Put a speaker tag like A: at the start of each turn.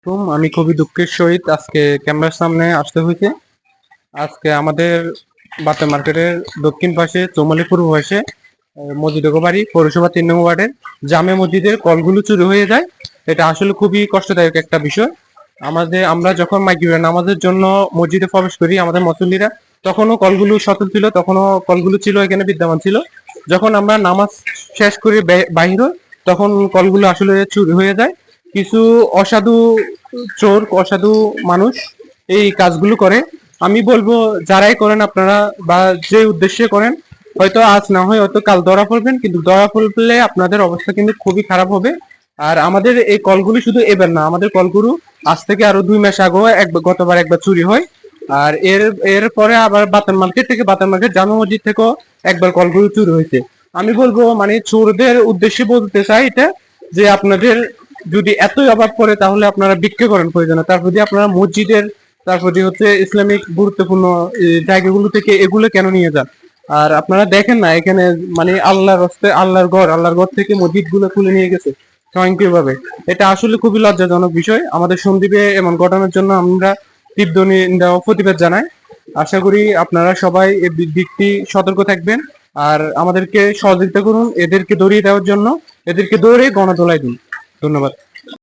A: আমি খুবই দুঃখের সহিত আজকে ক্যামেরার সামনে আসতে হয়েছে। আজকে আমাদের বাতে মার্কেটের দক্ষিণ পাশে চৌমালি পূর্ব পাশে মসজিদগো বাড়ি পৌরসভা 3 নং ওয়ার্ডের জামে মসজিদের কলগুলো চুরি হয়ে যায়। এটা আসলে খুবই কষ্টদায়ক একটা বিষয়। আমরা যখন মাগরিবের নামাজের জন্য মসজিদে প্রবেশ করি আমাদের মুসল্লিরা, তখনও কলগুলো সচল ছিল, তখনও কলগুলো ছিল, এখানে বিদ্যমান ছিল। যখন আমরা নামাজ শেষ করে বাহির হই, তখন কলগুলো আসলে চুরি হয়ে যায়। কিছু অসাধু চোর, অসাধু মানুষ এই কাজগুলো করে। আমি বলবো যারাই করেন আপনারা, বা যে উদ্দেশ্যে করেন, হয়তো আজ না হয় হয়তো কাল ধরা পড়বেন, কিন্তু ধরা পড়লে আপনাদের অবস্থা কিন্তু খুবই খারাপ হবে। আর আমাদের এই কলগুলি শুধু এবার না, আমাদের কলগুলো আজ থেকে আরো 2 মাস আগেও গতবার একবার চুরি হয়। আর এর পরে আবার বাতান মার্কেট জামা মসজিদ থেকেও একবার কলগুলো চুরি হয়েছে। আমি বলবো মানে চোরদের উদ্দেশ্যে বলতে চাই এটা, যে আপনাদের যদি এতই অভাব পড়ে তাহলে আপনারা ভিক্ষা করেন প্রয়োজনে, তারপর দিয়ে আপনারা মসজিদের, তারপর দিয়ে হচ্ছে ইসলামিক গুরুত্বপূর্ণ জায়গাগুলো থেকে এগুলো কেন নিয়ে যান? আর আপনারা দেখেন না এখানে মানে আল্লাহর ঘর থেকে মসজিদ গুলো খুলে নিয়ে গেছে স্বয়ংক্রিয় ভাবে। এটা আসলে খুবই লজ্জাজনক বিষয়। আমাদের সন্দীপে এমন ঘটনার জন্য আমরা তীব্র নিন্দা ও প্রতিবাদ জানাই। আশা করি আপনারা সবাই এই দিকটি সতর্ক থাকবেন আর আমাদেরকে সহযোগিতা করুন এদেরকে ধরিয়ে দেওয়ার জন্য। এদেরকে ধরে গণধোলাই দিন। ধন্যবাদ।